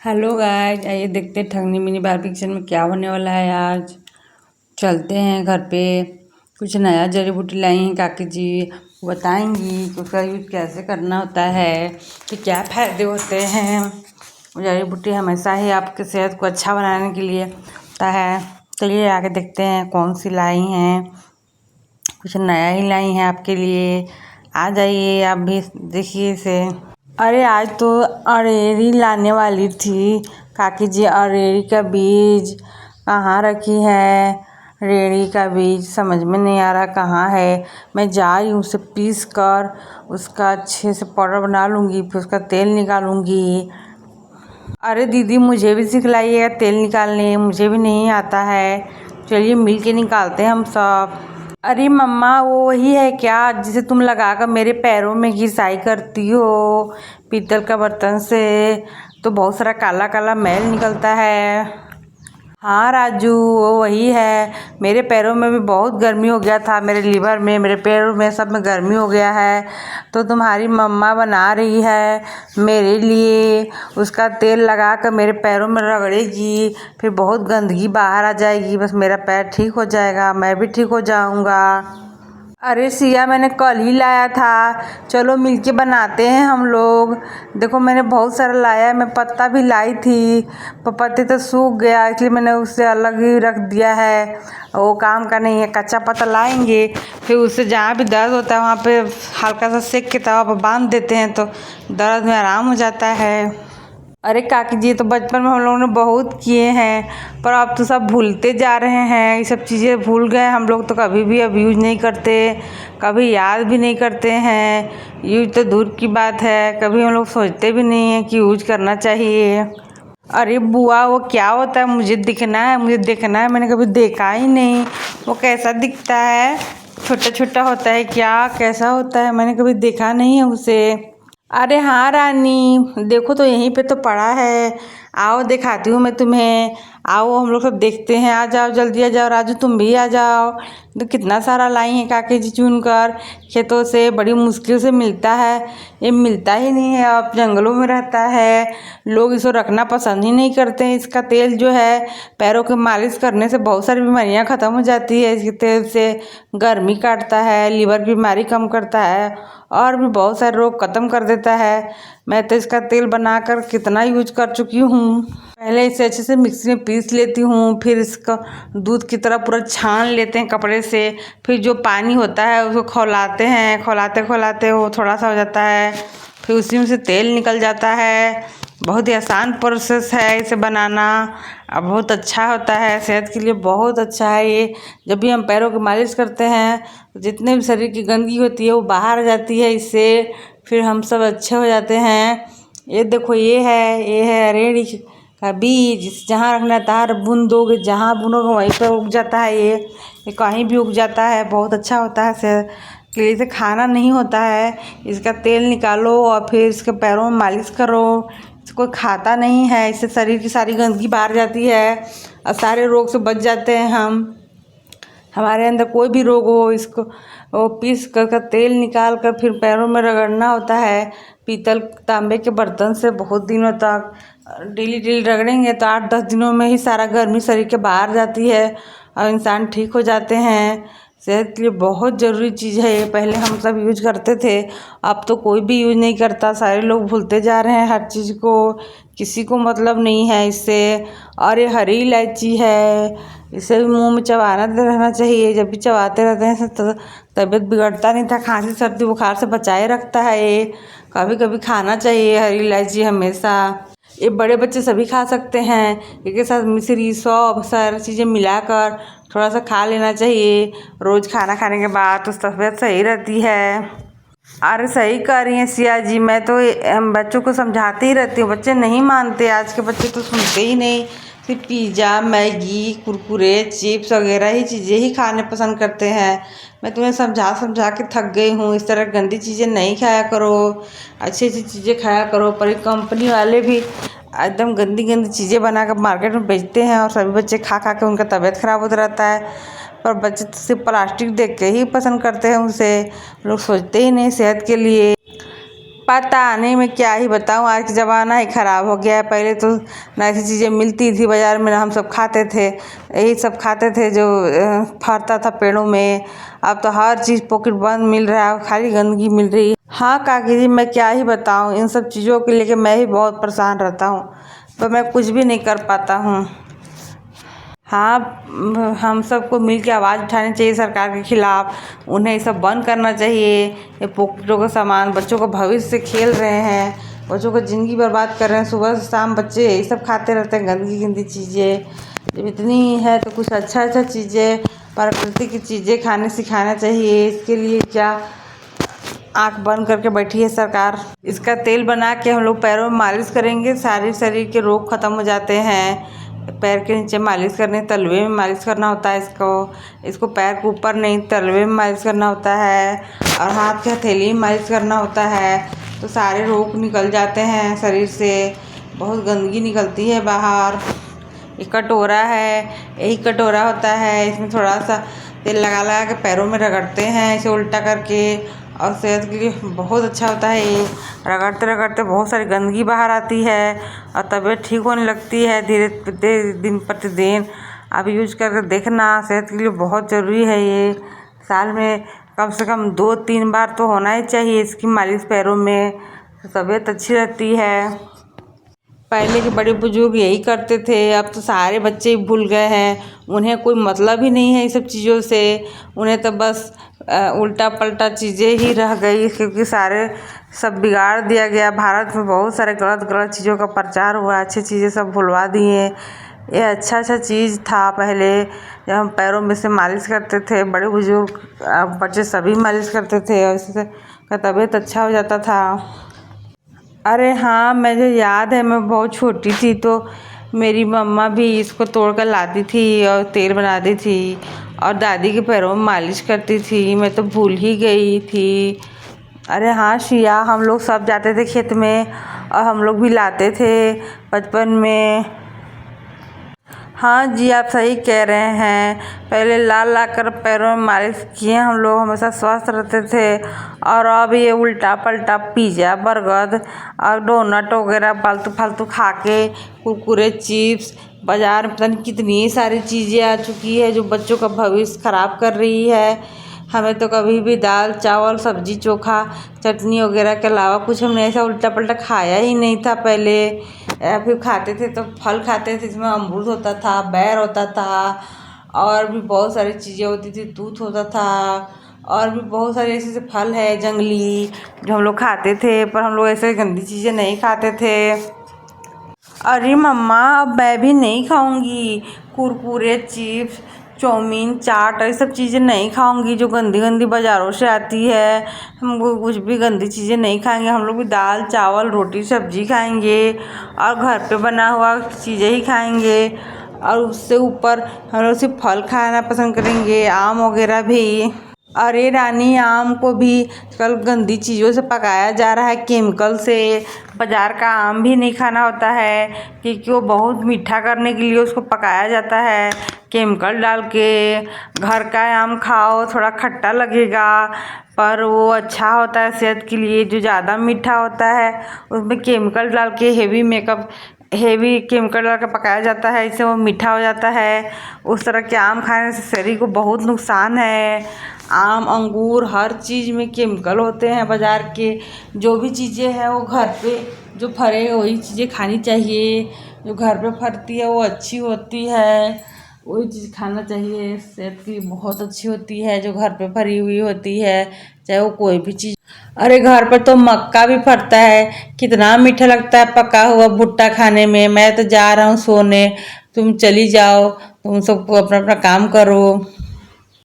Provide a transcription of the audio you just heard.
Hello guys, आइए देखते हैं ठगनी मिनी बारबी किचन में क्या होने वाला है। आज चलते हैं घर पे। कुछ नया जड़ी बूटी लाई हैं काकी जी, वो बताएंगी कि उसका यूज कैसे करना होता है, कि क्या फ़ायदे होते हैं। जड़ी बूटी हमेशा ही आपके सेहत को अच्छा बनाने के लिए होता है। चलिए आगे देखते हैं कौन सी लाई हैं। कुछ नया ही लाई हैं आपके लिए। आ जाइए आप भी देखिए इसे। अरे आज तो अरेरी लाने वाली थी काकी जी। अरेरी का बीज कहाँ रखी है? रेड़ी का बीज समझ में नहीं आ रहा कहाँ है। मैं जा रही हूँ उसे पीस कर उसका अच्छे से पाउडर बना लूँगी, फिर उसका तेल निकालूँगी। अरे दीदी मुझे भी सिखलाइएगा तेल निकालने, मुझे भी नहीं आता है। चलिए मिल के निकालते हैं हम सब। अरे मम्मा वो वही है क्या जिसे तुम लगाकर मेरे पैरों में घिसाई करती हो पीतल का बर्तन से? तो बहुत सारा काला काला मैल निकलता है। हाँ राजू, वो वही है। मेरे पैरों में भी बहुत गर्मी हो गया था, मेरे लीवर में, मेरे पैरों में, सब में गर्मी हो गया है। तो तुम्हारी मम्मा बना रही है मेरे लिए। उसका तेल लगा कर मेरे पैरों में रगड़ेगी, फिर बहुत गंदगी बाहर आ जाएगी, बस मेरा पैर ठीक हो जाएगा, मैं भी ठीक हो जाऊंगा। अरे सिया मैंने कल ही लाया था, चलो मिलके बनाते हैं हम लोग। देखो मैंने बहुत सारा लाया है, मैं पत्ता भी लाई थी पर पत्ते तो सूख गया, इसलिए मैंने उसे अलग ही रख दिया है। वो काम का नहीं है। कच्चा पत्ता लाएंगे, फिर उससे जहाँ भी दर्द होता है वहाँ पे हल्का सा सेक के तवा पर बांध देते हैं तो दर्द में आराम हो जाता है। अरे काकी जी, तो बचपन में हम लोगों ने बहुत किए हैं, पर अब तो सब भूलते जा रहे हैं। ये सब चीज़ें भूल गए हम लोग, तो कभी भी अब यूज नहीं करते, कभी याद भी नहीं करते हैं। यूज तो दूर की बात है, कभी हम लोग सोचते भी नहीं हैं कि यूज करना चाहिए। अरे बुआ वो क्या होता है? मुझे दिखना है, मुझे देखना है, मैंने कभी देखा ही नहीं। वो कैसा दिखता है? छोटा छोटा होता है क्या? कैसा होता है? मैंने कभी देखा नहीं है उसे। अरे हाँ रानी, देखो तो यहीं पे तो पड़ा है। आओ दिखाती हूँ मैं तुम्हें। आओ हम लोग सब देखते हैं। आ जाओ जल्दी, आ जाओ राजू, तुम भी आ जाओ। तो कितना सारा लाई है काकी जी चुन कर खेतों से, बड़ी मुश्किल से मिलता है। ये मिलता ही नहीं है, अब जंगलों में रहता है। लोग इसको रखना पसंद ही नहीं करते हैं। इसका तेल जो है पैरों के मालिश करने से बहुत सारी बीमारियाँ ख़त्म हो जाती है। इसके तेल से गर्मी काटता है, लीवर की बीमारी कम करता है, और भी बहुत सारे रोग ख़त्म कर देता है। मैं तो इसका तेल बनाकर कितना यूज कर चुकी हूँ। पहले इसे अच्छे से मिक्सी में पीस लेती हूँ, फिर इसका दूध की तरह पूरा छान लेते हैं कपड़े से, फिर जो पानी होता है उसको खौलाते हैं। खौलाते खौलाते वो थोड़ा सा हो जाता है, फिर उसी में से तेल निकल जाता है। बहुत ही आसान प्रोसेस है इसे बनाना, और बहुत अच्छा होता है, सेहत के लिए बहुत अच्छा है ये। जब भी हम पैरों की मालिश करते हैं तो जितने भी शरीर की गंदगी होती है वो बाहर आ जाती है इससे, फिर हम सब अच्छे हो जाते हैं। ये देखो ये है रेड़ी का बीज। जहाँ रखना है तहाँ बुन दोगे, जहाँ बुनोगे वहीं पर उग जाता है। ये कहीं भी उग जाता है, बहुत अच्छा होता है सेहत के लिए। इसे खाना नहीं होता है, इसका तेल निकालो और फिर इसके पैरों में मालिश करो। कोई खाता नहीं है, इससे शरीर की सारी गंदगी बाहर जाती है और सारे रोग से बच जाते हैं हम। हमारे अंदर कोई भी रोग हो, इसको वो पीस कर तेल निकाल कर फिर पैरों में रगड़ना होता है। पीतल तांबे के बर्तन से बहुत दिनों तक डेली डेली रगड़ेंगे तो 8-10 दिनों में ही सारा गर्मी शरीर के बाहर जाती है और इंसान ठीक हो जाते हैं। सेहत के लिए बहुत ज़रूरी चीज़ है ये। पहले हम सब यूज करते थे, अब तो कोई भी यूज नहीं करता। सारे लोग भूलते जा रहे हैं हर चीज़ को, किसी को मतलब नहीं है इससे। और ये हरी इलायची है, इसे भी मुंह में चबाना रहना चाहिए। जब भी चबाते रहते हैं तो तबीयत बिगड़ता नहीं था। खांसी सर्दी बुखार से बचाए रखता है ये। कभी कभी खाना चाहिए हरी इलायची हमेशा। ये बड़े बच्चे सभी खा सकते हैं। इसके साथ मिश्री, सौंफ, सारी चीज़ें मिलाकर थोड़ा सा खा लेना चाहिए रोज़ खाना खाने के बाद, तो तबीयत सही रहती है। अरे सही कह रही हैं सिया जी, मैं तो बच्चों को समझाती ही रहती हूँ, बच्चे नहीं मानते। आज के बच्चे तो सुनते ही नहीं, सिर्फ पिज़्ज़ा, मैगी, कुरकुरे, चिप्स वगैरह ही चीज़ें ही खाने पसंद करते हैं। मैं तुम्हें समझा समझा के थक गई हूँ। इस तरह गंदी चीज़ें नहीं खाया करो, अच्छी अच्छी चीज़ें खाया करो। पर कंपनी वाले भी एकदम गंदी गंदी चीज़ें बनाकर मार्केट में बेचते हैं और सभी बच्चे खा खा के उनका तबीयत ख़राब होता रहता है। पर बच्चे तो सिर्फ प्लास्टिक देख के ही पसंद करते हैं उसे, लोग सोचते ही नहीं सेहत के लिए। पता नहीं, मैं क्या ही बताऊं, आज का ज़माना ही ख़राब हो गया है। पहले तो ना ऐसी चीज़ें मिलती थी बाज़ार में, ना हम सब खाते थे, यही सब खाते थे जो फरता था पेड़ों में। अब तो हर चीज़ पॉकेट बंद मिल रहा है, खाली गंदगी मिल रही है। हाँ काकी जी, मैं क्या ही बताऊं, इन सब चीज़ों के लेके मैं ही बहुत परेशान रहता हूँ, पर मैं कुछ भी नहीं कर पाता हूँ। हाँ, हम सबको मिल के आवाज़ उठानी चाहिए सरकार के खिलाफ। उन्हें ये सब बंद करना चाहिए। ये पॉकेटों का सामान, बच्चों का भविष्य से खेल रहे हैं, बच्चों का ज़िंदगी बर्बाद कर रहे हैं। सुबह से शाम बच्चे यही सब खाते रहते हैं, गंदी गंदी चीज़ें। जब इतनी है तो कुछ अच्छा चीज़ें, प्राकृतिक की चीज़ें खाने सिखाना चाहिए। इसके लिए क्या आँख बंद करके बैठी है सरकार। इसका तेल बना के हम लोग पैरों में मालिश करेंगे, सारे शरीर के रोग खत्म हो जाते हैं। पैर के नीचे मालिश करने, तलवे में मालिश करना होता है इसको पैर के ऊपर नहीं, तलवे में मालिश करना होता है, और हाथ के हथेली में मालिश करना होता है। तो सारे रोग निकल जाते हैं शरीर से, बहुत गंदगी निकलती है बाहर। ये कटोरा है, यही कटोरा होता है, इसमें थोड़ा सा तेल लगा के पैरों में रगड़ते हैं इसे उल्टा करके, और सेहत के लिए बहुत अच्छा होता है। ये रगड़ते रगड़ते बहुत सारी गंदगी बाहर आती है और तबीयत ठीक होने लगती है धीरे धीरे, दिन प्रतिदिन। आप यूज करके देखना, सेहत के लिए बहुत ज़रूरी है ये। साल में कम से कम 2-3 बार तो होना ही चाहिए इसकी मालिश पैरों में, तो तबीयत अच्छी रहती है। पहले के बड़े बुजुर्ग यही करते थे, अब तो सारे बच्चे ही भूल गए हैं। उन्हें कोई मतलब ही नहीं है इस सब चीज़ों से, उन्हें तो बस उल्टा पल्टा चीज़ें ही रह गई, क्योंकि सारे सब बिगाड़ दिया गया। भारत में बहुत सारे गलत चीज़ों का प्रचार हुआ, अच्छी चीज़ें सब भुलवा दिए। ये अच्छा चीज़ था पहले, जब हम पैरों में से मालिश करते थे, बड़े बुजुर्ग बच्चे सभी मालिश करते थे और इससे का तबीयत अच्छा हो जाता था। अरे हाँ, मुझे याद है, मैं बहुत छोटी थी तो मेरी मम्मा भी इसको तोड़ कर लाती थी और तेल बनाती थी और दादी के पैरों में मालिश करती थी। मैं तो भूल ही गई थी। अरे हाँ शिया, हम लोग सब जाते थे खेत में और हम लोग भी लाते थे बचपन में। हाँ जी, आप सही कह रहे हैं। पहले ला कर पैरों में मालिश किए हम लोग हमेशा स्वस्थ रहते थे, और अब ये उल्टा पल्टा पिज़्ज़ा, बर्गर और डोनट वगैरह फालतू खा के, कुरकुरे, चिप्स, बाज़ार में पता नहीं कितनी सारी चीज़ें आ चुकी है जो बच्चों का भविष्य ख़राब कर रही है। हमें तो कभी भी दाल चावल सब्जी चोखा चटनी वगैरह के अलावा कुछ हमने ऐसा उल्टा पल्टा खाया ही नहीं था पहले। फिर खाते थे तो फल खाते थे, जिसमें अमरूद होता था, बैर होता था, और भी बहुत सारी चीज़ें होती थी, तूत होता था, और भी बहुत सारे ऐसे फल है जंगली जो हम लोग खाते थे। पर हम लोग ऐसे गंदी चीज़ें नहीं खाते थे। अरे मम्मा, अब मैं भी नहीं खाऊंगी कुरकुरे, चिप्स, चाउमीन, चाट, ये सब चीज़ें नहीं खाऊंगी जो गंदी बाज़ारों से आती है। हम कुछ भी गंदी चीज़ें नहीं खाएंगे, हम लोग भी दाल चावल रोटी सब्जी खाएंगे और घर पे बना हुआ चीज़ें ही खाएंगे। और उससे ऊपर हम लोग सिर्फ फल खाना पसंद करेंगे, आम वगैरह भी। अरे रानी, आम को भी कल गंदी चीज़ों से पकाया जा रहा है, केमिकल से। बाज़ार का आम भी नहीं खाना होता है, क्योंकि वो बहुत मीठा करने के लिए उसको पकाया जाता है केमिकल डाल के। घर का आम खाओ, थोड़ा खट्टा लगेगा पर वो अच्छा होता है सेहत के लिए। जो ज़्यादा मीठा होता है उसमें केमिकल डाल के हेवी केमिकल डाल के पकाया जाता है, इससे वो मीठा हो जाता है। उस तरह के आम खाने से शरीर को बहुत नुकसान है। आम अंगूर हर चीज़ में केमिकल होते हैं बाज़ार के। जो भी चीज़ें हैं वो घर पे जो फरे वही चीज़ें खानी चाहिए, जो घर पे फरती है वो अच्छी होती है, वही चीज़ खाना चाहिए। सेहत की बहुत अच्छी होती है जो घर पे फरी हुई होती है, चाहे वो कोई भी चीज़। अरे घर पर तो मक्का भी फरता है, कितना मीठा लगता है पका हुआ भुट्टा खाने में। मैं तो जा रहा हूँ सोने, तुम चली जाओ, तुम सबको अपना अपना काम करो।